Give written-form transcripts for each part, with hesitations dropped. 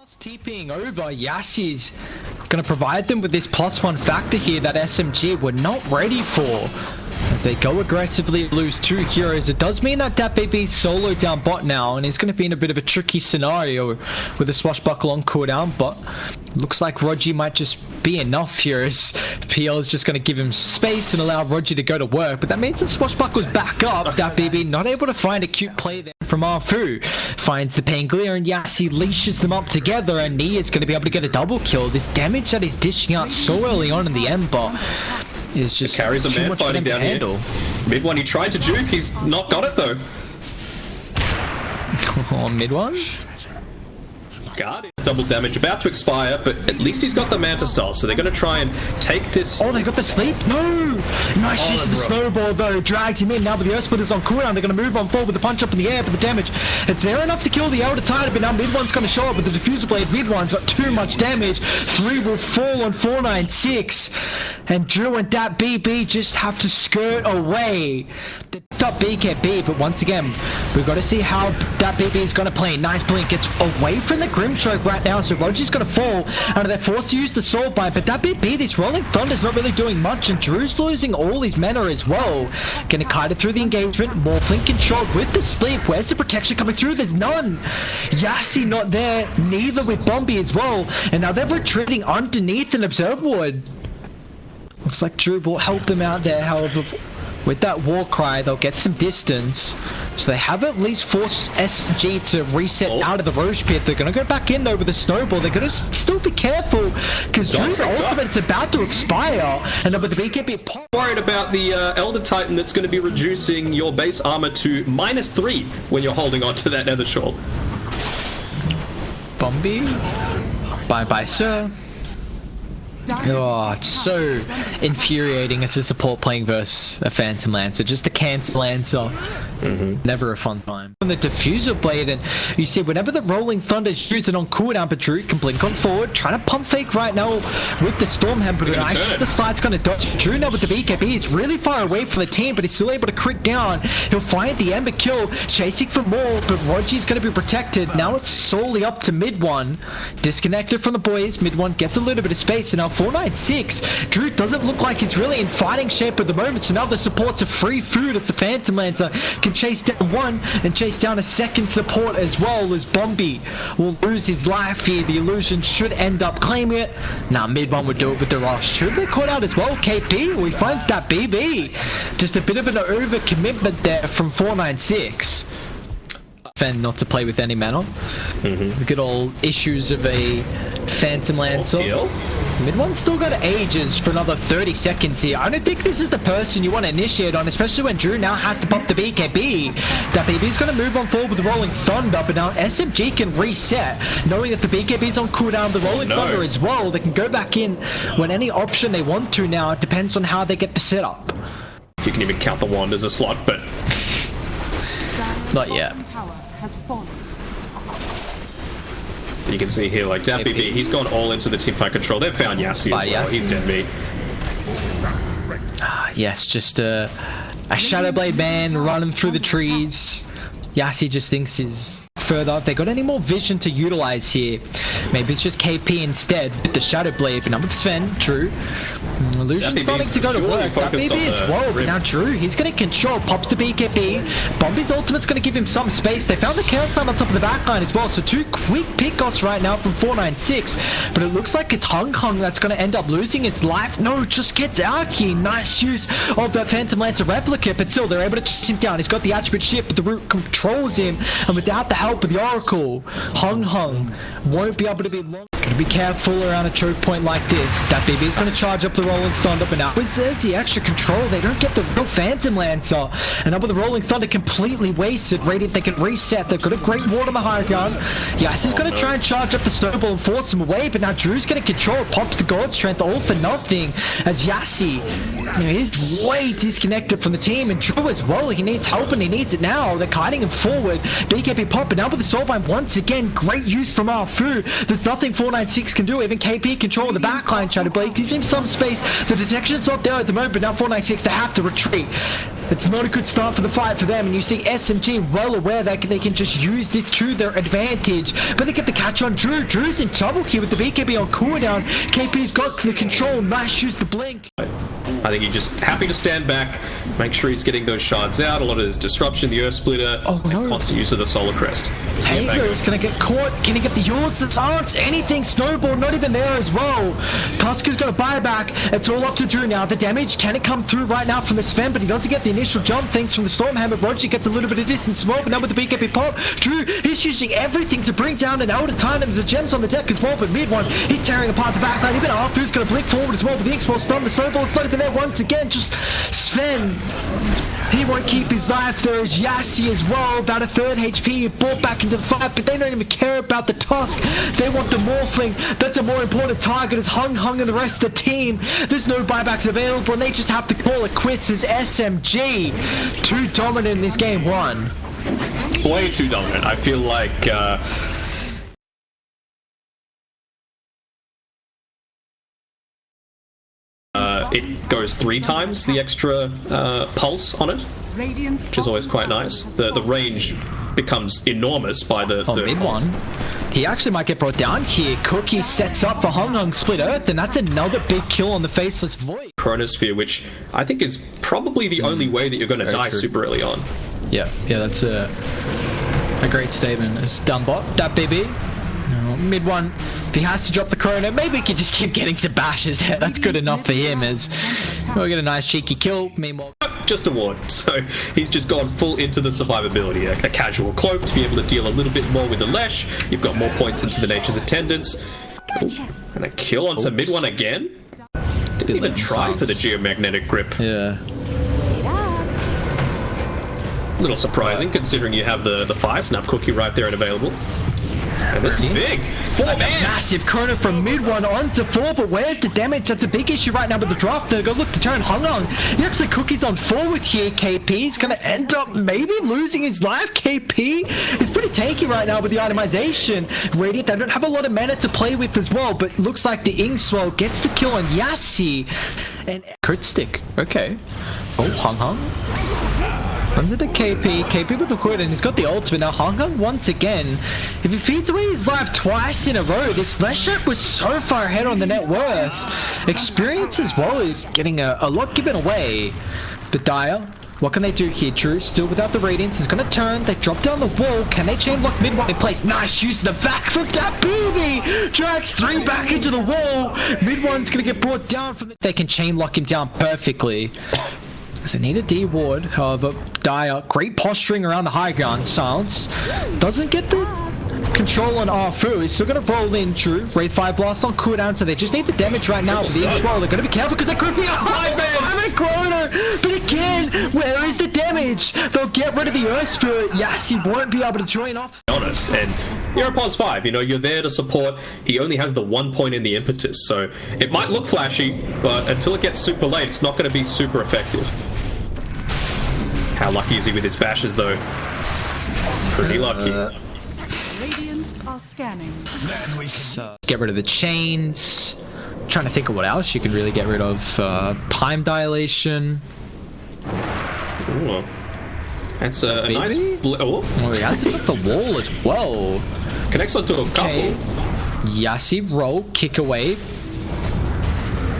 TPing over, Yassi's going to provide them with this +1 factor here that SMG were not ready for. As they go aggressively lose 2 heroes, it does mean that DatBaby's solo down bot now, and he's going to be in a bit of a tricky scenario with a swashbuckle on cooldown, but looks like Rogi might just be enough here as PL is just going to give him space and allow Rogi to go to work, but that means the swashbuckle's back up. DatBaby not able to find a cute play there from Arfu. Finds the Pangolier and Yassi leashes them up together, and Nia is going to be able to get a double kill. This damage that he's dishing out so early on in the Ember is just carries a man fighting down here. Mid one, he tried to juke, he's not got it though. On mid one? Guard, double damage about to expire, but at least he's got the Manta style, so they're going to try and take this. Oh, they got the sleep? No! Nice use of the snowball though, dragged him in. Now with the Earth Splitters on cooldown, they're going to move on forward with the punch up in the air, but the damage, it's there enough to kill the Elder Titan, but now mid one's going to show up with the diffuser blade. Mid one's got too much damage. 3 will fall on 496, and Drew and DatBB just have to skirt away. The top BKB, but once again, we've got to see how DatBB is going to play. Nice blink, gets away from the Grimstroke right now, so Roger's going to fall, and they're forced to use the Sword Bite, but DatBB, this Rolling Thunder's not really doing much, and Drew's losing all his mana as well. Gonna kite it through the engagement, Morphling controlled with the sleep. Where's the protection coming through? There's none. Yassi not there, neither with Bombi as well, and now they're retreating underneath an Observer Ward. Looks like Drew will help them out there, however. With that war cry, they'll get some distance. So they have at least forced SMG to reset out of the Roche Pit. They're going to go back in though with the snowball. They're going to still be careful because Drew's ultimate's about to expire. And then with the BKB pop. Worried about the Elder Titan that's going to be reducing your base armor to -3 when you're holding on to that Nether Shawl. Bombi. Bye-bye, sir. Oh, it's so infuriating as a support playing versus a Phantom Lancer. Just the cancel Lancer. Never a fun time. On the Diffuser Blade, and you see whenever the Rolling Thunder's use it on cooldown, but Drew can blink on forward, trying to pump fake right now with the Storm Hammer. The slide's going to dodge. Drew now with the BKB. He's really far away from the team, but he's still able to crit down. He'll find the Ember kill, chasing for more, but Rogi's going to be protected. Now it's solely up to mid one. Disconnected from the boys. Mid one gets a little bit of space, and now 496. Drew doesn't look like he's really in fighting shape at the moment, so now the supports are free food as the Phantom Lancer can chase down one and chase down a second support as well, as Bombi will lose his life here. The Illusion should end up claiming it. Now mid one would do it with the rush. Should they caught out as well? KP, well, he finds that BB. Just a bit of an overcommitment there from 496. Fan not to play with any mana. The good old issues of a Phantom Lancer. Mid one's still got ages for another 30 seconds here. I don't think this is the person you want to initiate on, especially when Drew now has to pump the BKB. That BKB's going to move on forward with the Rolling Thunder, but now SMG can reset, knowing that the BKB's on cooldown, the Rolling Thunder as well. They can go back in when any option they want to now. It depends on how they get the setup. If you can even count the wand as a slot, but not yet. You can see here, like, DatBB, he's gone all into the teamfight control. They've found Yassi as well. He's dead beat. Yes, just a Shadow Blade man running through the trees. Yassi just thinks he's further. If they got any more vision to utilize here, maybe it's just KP instead with the Shadow Blade. But now with Sven, Drew, Illusion's starting to go to work. DatBB as well, but now Drew, he's going to control, pops the BKB. Bombi's ultimate's going to give him some space. They found the Chaos Sign on top of the backline as well, so 2 quick pickoffs right now from 496, but it looks like it's Hung that's going to end up losing his life. No, just gets out here. Nice use of that Phantom Lancer replica, but still they're able to chase him down. He's got the attribute shift, but the root controls him, and without the help of the Oracle, Hung won't be able to be long. Gotta be careful around a choke point like this. DatBB is going to charge up the Rolling Thunder, but now with the extra control, they don't get the real Phantom Lancer. And now with the Rolling Thunder completely wasted, Radiant, they can reset. They've got a great ward on the high ground. Yassi's going to try and charge up the snowball and force him away, but now Drew's going to control, pops the God Strength all for nothing, as Yassi, he's way disconnected from the team, and Drew as well. He needs help and he needs it now. They're kiting him forward. BKB pop, but now with the Soulbind once again, great use from Arfu. There's nothing 496 can do. Even KP control the backline. Shadow Blade gives him some space. The detection's not there at the moment, but now 496, they have to retreat. It's not a good start for the fight for them, and you see SMG well aware that they can just use this to their advantage, but they get the catch on Drew. Drew's in trouble here with the BKB on cooldown. KP's got the control. Nice use the blink. I think he's just happy to stand back, make sure he's getting those shards out. A lot of his disruption, the Earth Splitter, constant use of the Solar Crest. Taylor's gonna get caught. Can he get the yours? The silence? Anything? Snowball not even there as well. Tusker's gonna buy back. It's all up to Drew now. The damage, can it come through right now from the Sven? But he doesn't get the initial jump thanks from the Stormhammer. Roger gets a little bit of distance as well, but now with the BKB pop, Drew, he's using everything to bring down an Elder Titan. There's gems on the deck as well, but mid one, he's tearing apart the backline. Even Arthur's gonna blink forward as well, but the X-Ball stun. The Snowball's not even there once again. Just Sven, he won't keep his life. There is Yassi as well, about a third HP, brought back into the fight, but they don't even care about the Tusk. They want the Morphling. That's a more important target as Hung and the rest of the team. There's no buybacks available, and they just have to call it quits as SMG. Too dominant in this game one. Way too dominant. I feel like it goes 3 times the extra pulse on it, which is always quite nice. The range becomes enormous by the third mid pulse. one. He actually might get brought down here. Cookie sets up for Hung split Earth, and that's another big kill on the Faceless Void. Chronosphere, which I think is probably the only way that you're going to die super early on. Yeah, that's a great statement. It's Dumbot, that baby. No, mid one, if he has to drop the Chrono, maybe he can just keep getting some bashes there. That's good enough for him as we'll get a nice cheeky kill. Meanwhile, just a ward, so he's just gone full into the survivability. A casual cloak to be able to deal a little bit more with the Lesh. You've got more points into the Nature's Attendants. Ooh, and a kill onto mid one again. Didn't even try for the Geomagnetic Grip. Yeah. A little surprising considering you have the Fire Snap Cookie right there and available. And this is big. 4-man. Massive Chrono from mid one onto 4, but where's the damage? That's a big issue right now with the draft. They're going to look to turn Hung. He actually Cookie's on forward here. KP is going to end up maybe losing his life. KP is pretty tanky right now with the itemization. Radiant, they don't have a lot of mana to play with as well, but looks like the Inkswell gets the kill on Yassi. And crit stick. Okay. Oh, Hung. Under the KP with the hood, and he's got the ultimate. Now Hung once again, if he feeds away his life twice in a row, this Slash Up was so far ahead on the net worth. Experience as well is getting a lot given away. But Dire, what can they do here? Drew still without the Radiance is going to turn. They drop down the wall. Can they chain lock mid one in place? Nice use of the back from Dabubi. Drags 3 back into the wall. Mid one's going to get brought down from the... They can chain lock him down perfectly. They need a D ward, however, Dire, great posturing around the high ground. Silence doesn't get the control on Arfu. He's still going to roll in Drew. Wraith Fire Blast on cooldown, so they just need the damage right now with the X-Wall. They're going to be careful because there could be a high man Chrono. But again, where is the damage? They'll get rid of the Earth Spirit. Yes, he won't be able to join off. Honest, and you're a pos 5, you're there to support. He only has the 1 point in the impetus, so it might look flashy, but until it gets super late, it's not going to be super effective. How lucky is he with his bashes, though? Pretty lucky. Get rid of the chains. Trying to think of what else you can really get rid of. Time dilation. Ooh. That's a nice... Oh, he has it with the wall as well. Connects onto a couple. Yassi roll, kick away.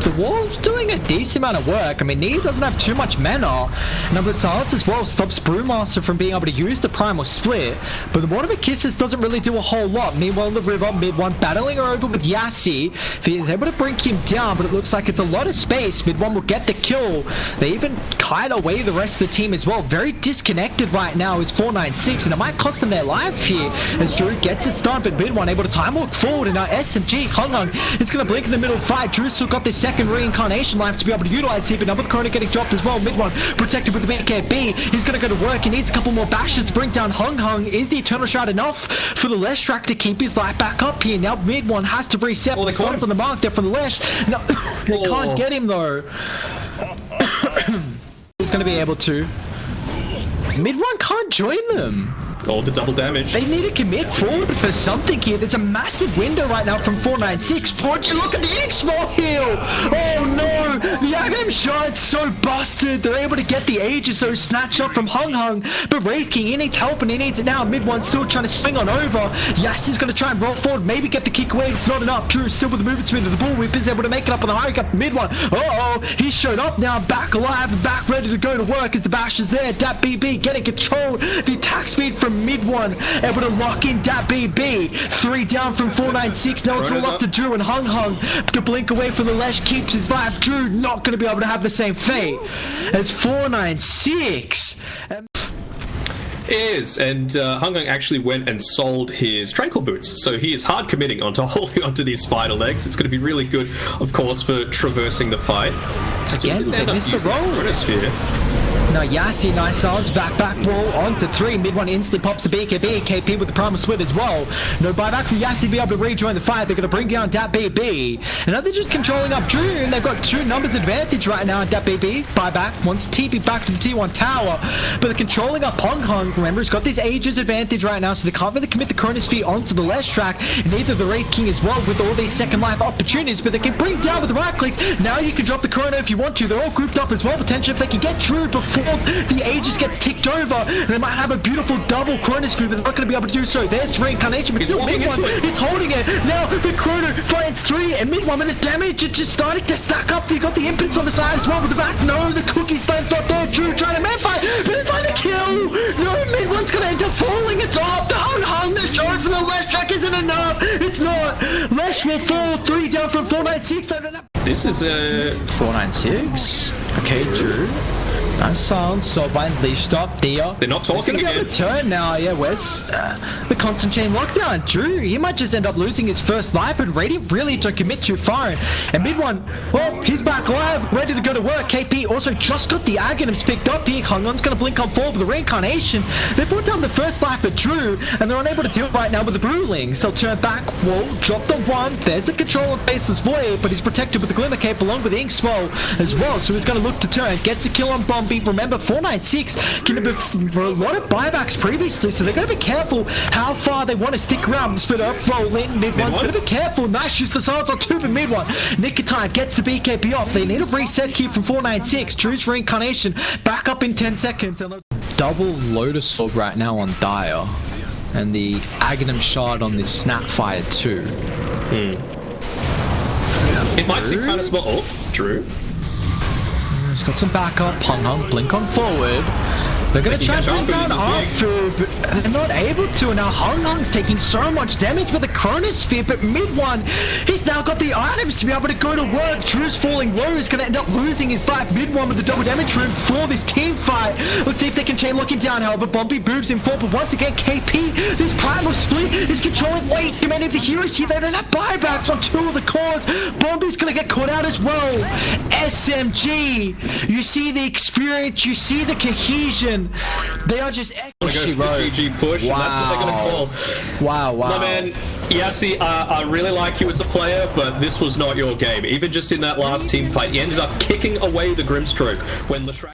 The wall's doing a decent amount of work. I mean, Neve doesn't have too much mana. Now, the silence as well stops Brewmaster from being able to use the Primal Split. But the Water of Kisses doesn't really do a whole lot. Meanwhile, the river, mid one, battling her over with Yassi. He's able to bring him down, but it looks like it's a lot of space. Mid one will get the kill. They even kite away the rest of the team as well. Very disconnected right now is 496, and it might cost them their life here. As Drew gets it done, but mid one able to time walk forward, and now SMG, Hung, it's going to blink in the middle fight. Drew still got this second reincarnation life to be able to utilize here, but now with Chrono getting dropped as well. Mid one protected with the BKB. He's going to go to work. He needs a couple more bashes to bring down Hung. Is the Eternal Shroud enough for the Leshrac to keep his life back up here? Now mid one has to reset. The slots on the mark there from the Lesh. No, they can't get him though. He's going to be able to. Mid one can't join them. All the double damage. They need to commit forward for something here. There's a massive window right now from 496. Would you look at the X-Small heal? Oh no! The Agam shot's so busted. They're able to get the Aegis, so snatch up from Hung. But Wraith King, he needs help and he needs it now. Mid one still trying to swing on over. Yassi's going to try and roll forward, maybe get the kick away. It's not enough. Drew still with the movement speed of the bull whip is able to make it up on the high up mid one. Uh-oh! He showed up now, back alive and back ready to go to work as the bash is there. Dat BB getting control. The attack speed from mid one, able to lock in Dat BB. 3 down from 496. Now it's all up to Drew and Hung. The blink away from the Lesh keeps his life. Drew not going to be able to have the same fate as 496. And Hung actually went and sold his Tranquil Boots, so he is hard committing onto holding onto these spider legs. It's going to be really good, of course, for traversing the fight. Again, they missed the roll. Now Yassi, nice silence, back wall onto 3, mid one instantly pops the BKB, KP with the primal split as well. No buyback from Yassi to be able to rejoin the fight. They're going to bring down Dat BB. And now they're just controlling up Drew, and they've got 2 numbers advantage right now. Dat BB, buyback, wants TP back to the T1 tower, but they're controlling up Hung. Remember, he's got this Aegis advantage right now, so they can't really commit the Chronosphere onto the Lesh track, and neither the Wraith King as well with all these second life opportunities, but they can bring down with the right click. Now you can drop the Chrono if you want to. They're all grouped up as well, potentially if they can get Drew before the Aegis gets ticked over, and they might have a beautiful double Chronosphere, but they're not going to be able to do so. There's Reincarnation, but still mid one is holding it. Now the Chrono finds 3, and mid one with the damage, it's just starting to stack up. You got the impotence on the side as well with the back. No, the Cookie Stone's not there. Drew trying to man fight, but they find the kill. No, mid one's going to end up falling. It's off. The Hung, the charge from the Lesh track isn't enough. It's not. Lesh will fall. 3 down from 496. This is a 496. Okay, Drew. Nice silence, so blindly stop there. They're not talking again. Turn now, yeah, where's the constant chain lockdown? Drew, he might just end up losing his first life, and Radiant really don't commit too far. And mid one, well, he's back alive, ready to go to work. KP also just got the Aghanims picked up here. Hung-On's going to blink on forward with the Reincarnation. They brought down the first life for Drew, and they're unable to deal it right now with the Brewlings. They'll turn back, whoa, drop the 1. There's the control of Faceless Void, but he's protected with the Glimmer Cape along with the Ink Swell as well, so he's going to look to turn. Gets a kill on Bomb. Remember, 496 can have been for a lot of buybacks previously, so they're going to be careful how far they want to stick around. Split up, roll in, mid one's going to be careful. Nice use the silence on 2, but mid one. Nicotine gets the BKB off. They need a reset here from 496. Drew's Reincarnation back up in 10 seconds. And double Lotus Orb right now on Dire, and the Aghanim Shard on this Snapfire too. It might seem kind of small. Oh, Drew. He's got some backup. Hung, blink on forward. They're going to try and bring down Arthur, but they're not able to. And now Hung's taking so much damage with the Chronosphere, but mid one, he's now got the items to be able to go to work. Drew's falling low. He's going to end up losing his life. Mid one with the double damage room for this team fight. Let's see if they can chain lock him down. However, Bumpy moves in forward, but once again, KP, this primal split is controlling way too many of the heroes here. They don't have buybacks on 2 of the cores. Bumpy's going to get caught out as well. SMG, you see the experience, you see the cohesion. They are just GG push. Wow. And that's what they're going to call. Wow. My man, Yassi, I really like you as a player, but this was not your game. Even just in that last team fight, you ended up kicking away the Grimstroke when the